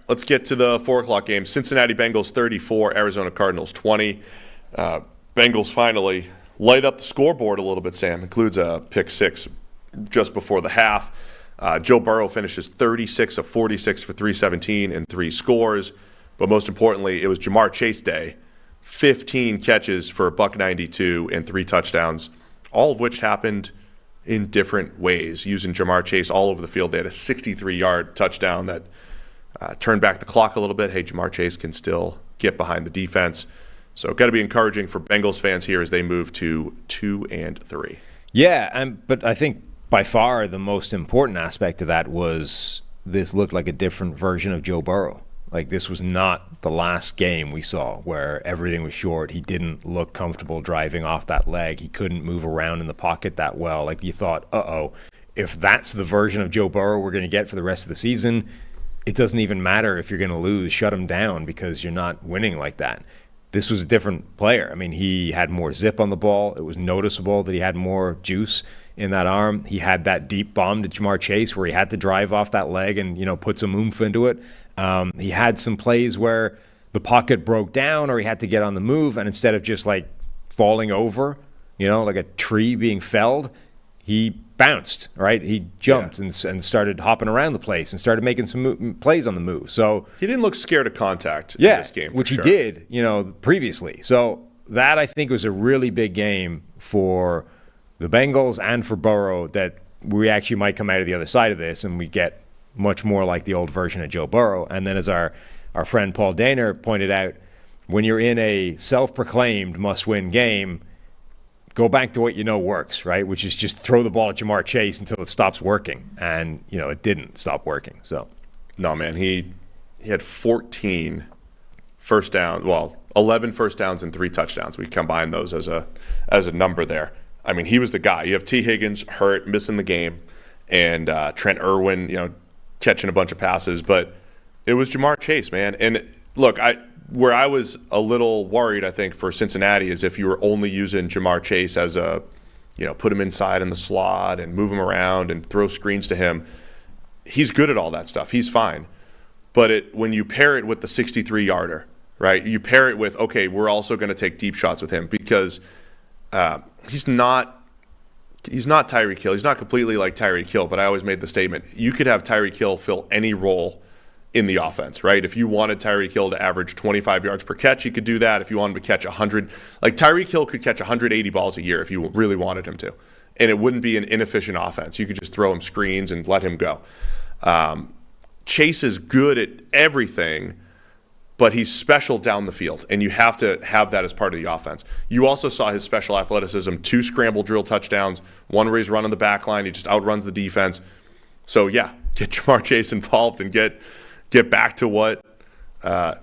let's get to the 4 o'clock game. Cincinnati Bengals 34, Arizona Cardinals 20. Bengals finally light up the scoreboard a little bit, Sam. Includes a pick six just before the half. Joe Burrow finishes 36 of 46 for 317 and 3 scores. But most importantly, it was Jamar Chase day. 15 catches for $192 and 3 touchdowns, all of which happened in different ways, using Jamar Chase all over the field. They had a 63-yard touchdown that turned back the clock a little bit. Hey, Jamar Chase can still get behind the defense. So got to be encouraging for Bengals fans here as they move to 2-3. Yeah, but I think by far the most important aspect of that was this looked like a different version of Joe Burrow. Like, this was not the last game we saw where everything was short. He didn't look comfortable driving off that leg. He couldn't move around in the pocket that well. Like, you thought, if that's the version of Joe Burrow we're going to get for the rest of the season, it doesn't even matter if you're going to lose. Shut him down because you're not winning like that. This was a different player. I mean, he had more zip on the ball. It was noticeable that he had more juice in that arm. He had that deep bomb to Jamar Chase where he had to drive off that leg and, put some oomph into it. He had some plays where the pocket broke down or he had to get on the move, and instead of just like falling over, like a tree being felled, he bounced, right? He jumped and started hopping around the place and started making some plays on the move. So he didn't look scared of contact in this game, which he did, previously. So that, I think, was a really big game for the Bengals and for Burrow, that we actually might come out of the other side of this and we get much more like the old version of Joe Burrow. And then, as our friend Paul Dehner pointed out, when you're in a self-proclaimed must-win game, go back to what works, right? Which is just throw the ball at Jamar Chase until it stops working. And, it didn't stop working. So, no, man, he had 14 first downs, 11 first downs and 3 touchdowns. We combine those as a number there. I mean, he was the guy. You have T. Higgins hurt, missing the game, and Trent Irwin, catching a bunch of passes. But it was Jamar Chase, man. And look, where I was a little worried, I think, for Cincinnati is if you were only using Jamar Chase as a, put him inside in the slot and move him around and throw screens to him. He's good at all that stuff. He's fine. But when you pair it with the 63-yarder, right, you pair it with, okay, we're also going to take deep shots with him because he's not Tyreek Hill. He's not completely like Tyreek Hill, but I always made the statement, you could have Tyreek Hill fill any role in the offense, right? If you wanted Tyreek Hill to average 25 yards per catch, he could do that. If you wanted him to catch 100, like Tyreek Hill could catch 180 balls a year if you really wanted him to. And it wouldn't be an inefficient offense. You could just throw him screens and let him go. Chase is good at everything, but he's special down the field, and you have to have that as part of the offense. You also saw his special athleticism, 2 scramble drill touchdowns, 1 where he's running the back line, he just outruns the defense. So, yeah, get Jamar Chase involved and get back to what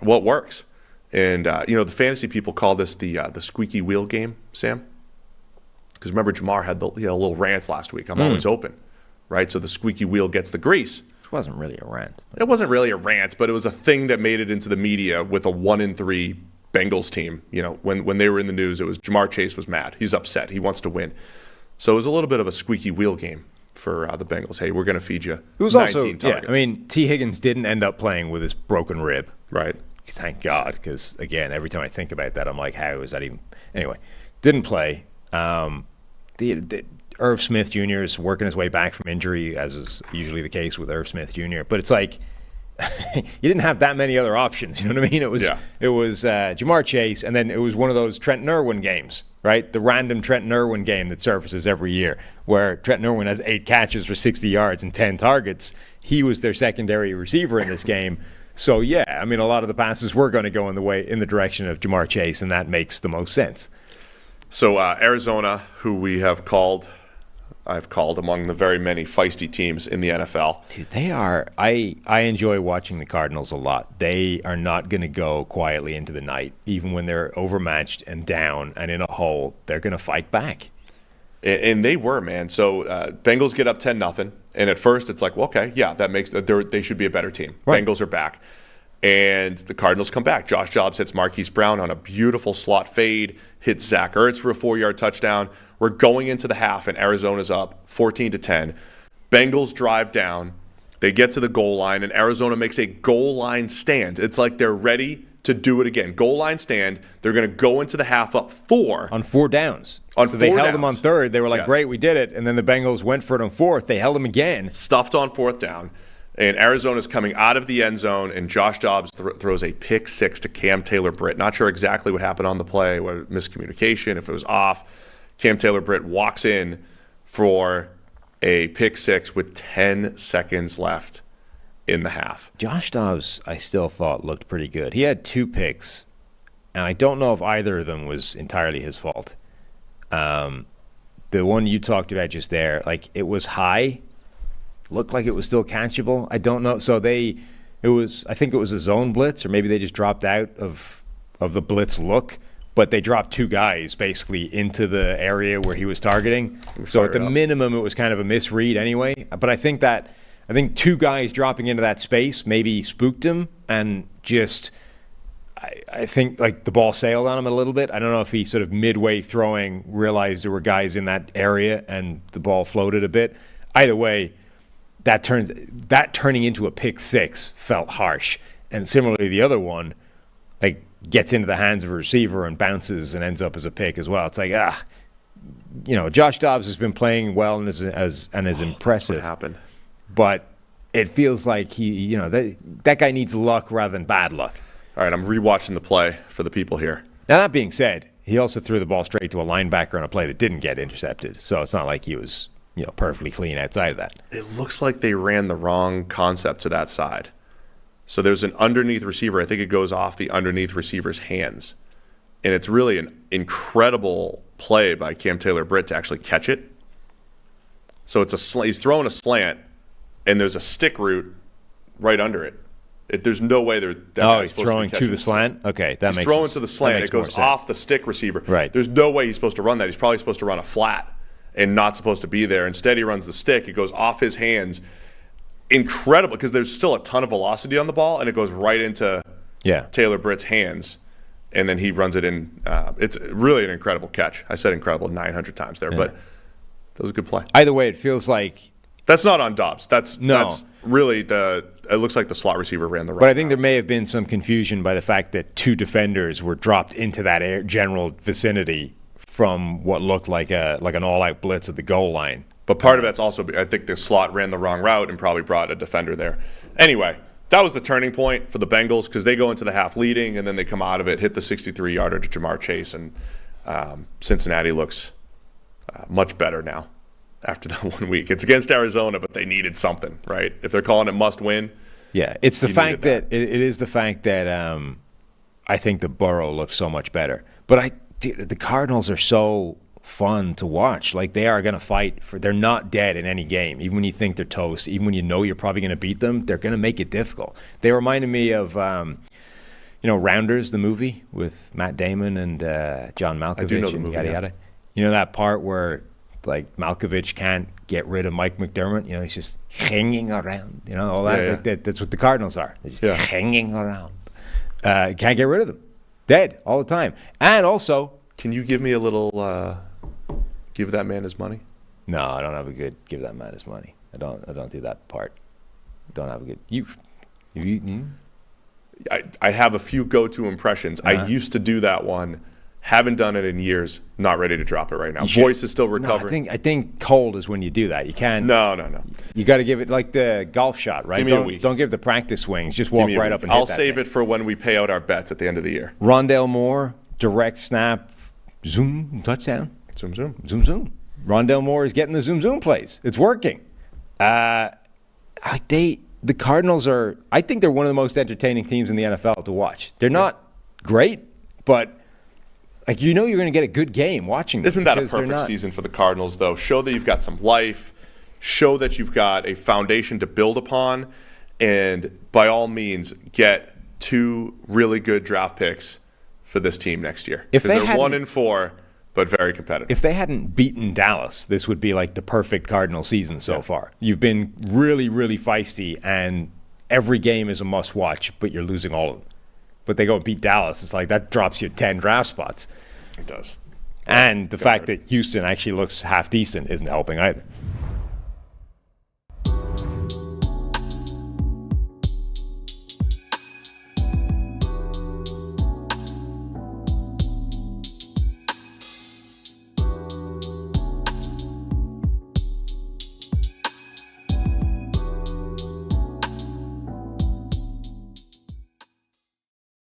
works. And, the fantasy people call this the squeaky wheel game, Sam. Because remember, Jamar had a little rant last week. I'm always open, right? So the squeaky wheel gets the grease. It wasn't really a rant. It wasn't really a rant, but it was a thing that made it into the media with a 1-3 Bengals team. When they were in the news, it was Jamar Chase was mad. He's upset. He wants to win. So it was a little bit of a squeaky wheel game for the Bengals. Hey, we're going to feed you 19 targets. I mean, T. Higgins didn't end up playing with his broken rib. Right. Thank God, because, again, every time I think about that, I'm like, how is that even? Anyway, didn't play. Irv Smith Jr. is working his way back from injury, as is usually the case with Irv Smith Jr. But it's like you didn't have that many other options. You know what I mean? It was Jamar Chase, and then it was one of those Trent Irwin games, right? The random Trent Irwin game that surfaces every year, where Trent Irwin has 8 catches for 60 yards and 10 targets. He was their secondary receiver in this game. So yeah, I mean, a lot of the passes were going to go in the direction of Jamar Chase, and that makes the most sense. So Arizona, who I've called among the very many feisty teams in the NFL. Dude, they are. I enjoy watching the Cardinals a lot. They are not going to go quietly into the night. Even when they're overmatched and down and in a hole, they're going to fight back. And they were, man. So Bengals get up 10-0. And at first it's like, well, okay, yeah, that makes they should be a better team. Right. Bengals are back. And the Cardinals come back. Josh Jacobs hits Marquise Brown on a beautiful slot fade, hits Zach Ertz for a 4-yard touchdown. We're going into the half, and Arizona's up 14-10. Bengals drive down, They get to the goal line, and Arizona makes a goal line stand. It's like they're ready to do it again. Goal line stand. They're going to go into the half up 4. On 4 downs. So they held them on 3rd. They were like, yes. Great, we did it. And then the Bengals went for it on 4th. They held them again. Stuffed on 4th down. And Arizona's coming out of the end zone, and Josh Dobbs throws a pick 6 to Cam Taylor-Britt. Not sure exactly what happened on the play, what miscommunication, if it was off. Cam Taylor-Britt walks in for a pick 6 with 10 seconds left in the half. Josh Dobbs, I still thought, looked pretty good. He had 2 picks, and I don't know if either of them was entirely his fault. The one you talked about just there, like, it was high, looked like it was still catchable. I don't know. So I think it was a zone blitz, or maybe they just dropped out of the blitz look, but they dropped 2 guys basically into the area where he was targeting. So at the minimum, it was kind of a misread anyway. But I think 2 guys dropping into that space maybe spooked him, and just I think like the ball sailed on him a little bit. I don't know if he sort of midway throwing realized there were guys in that area and the ball floated a bit. Either way, that turning into a pick 6 felt harsh. And similarly, the other one, like, gets into the hands of a receiver and bounces and ends up as a pick as well. It's like, Josh Dobbs has been playing well and is impressive. What happened? But it feels like that guy needs luck rather than bad luck. All right, I'm rewatching the play for the people here. Now, that being said, he also threw the ball straight to a linebacker on a play that didn't get intercepted. So it's not like he was perfectly clean outside of that. It looks like they ran the wrong concept to that side. So there's an underneath receiver. I think it goes off the underneath receiver's hands. And it's really an incredible play by Cam Taylor-Britt to actually catch it. So he's throwing a slant, and there's a stick route right under it. There's no way he's throwing to the slant? Okay, that makes sense. He's throwing to the slant. It goes off the stick receiver. Right. There's no way he's supposed to run that. He's probably supposed to run a flat and not supposed to be there. Instead, he runs the stick. It goes off his hands. Incredible, because there's still a ton of velocity on the ball, and it goes right into Taylor-Britt's hands, and then he runs it in. It's really an incredible catch. I said incredible 900 times there, but that was a good play. Either way, it feels like that's not on Dobbs. That's really it looks like the slot receiver ran the right. But I think there may have been some confusion by the fact that 2 defenders were dropped into that general vicinity from what looked like an all-out blitz at the goal line. But part of that's also, I think the slot ran the wrong route and probably brought a defender there. Anyway, that was the turning point for the Bengals, because they go into the half leading, and then they come out of it, hit the 63-yarder to Jamar Chase, and Cincinnati looks much better now after that 1 week. It's against Arizona, but they needed something, right? If they're calling it must win. Yeah, it's the fact that it is the fact that I think the Burrow looks so much better. But the Cardinals are so fun to watch. Like, they are going to fight they're not dead in any game. Even when you think they're toast, even when you know you're probably going to beat them, they're going to make it difficult. They reminded me of, Rounders, the movie with Matt Damon and John Malkovich. I do know the movie, yada yada. You know that part where, like, Malkovich can't get rid of Mike McDermott? He's just hanging around. All that. Yeah. That's what the Cardinals are. They're just hanging around. Can't get rid of them. Dead all the time. And also, can you give me a little give that man his money? No, I don't have a good give that man his money. I don't do that part. Don't have a good you. I have a few go-to impressions. I used to do that one. Haven't done it in years. Not ready to drop it right now. Voice is still recovering. No, I think cold is when you do that. You can't. No. You got to give it like the golf shot, right? Give me a week. Don't give the practice swings. Just walk right up and hit I'll that save thing. it for when we pay out our bets at the end of the year. Rondale Moore, direct snap, zoom, touchdown. Zoom, zoom. Zoom, zoom. Rondale Moore is getting the zoom, zoom plays. It's working. The Cardinals are, I think they're one of the most entertaining teams in the NFL to watch. They're not great, but you're going to get a good game watching them. Isn't that a perfect season for the Cardinals, though? Show that you've got some life. Show that you've got a foundation to build upon. And by all means, get 2 really good draft picks for this team next year. Because they're 1-4, but very competitive. If they hadn't beaten Dallas, this would be like the perfect Cardinal season so far. You've been really, really feisty, and every game is a must-watch, but you're losing all of them. But they go and beat Dallas. It's like that drops you 10 draft spots. It does. And the fact that Houston actually looks half decent isn't helping either.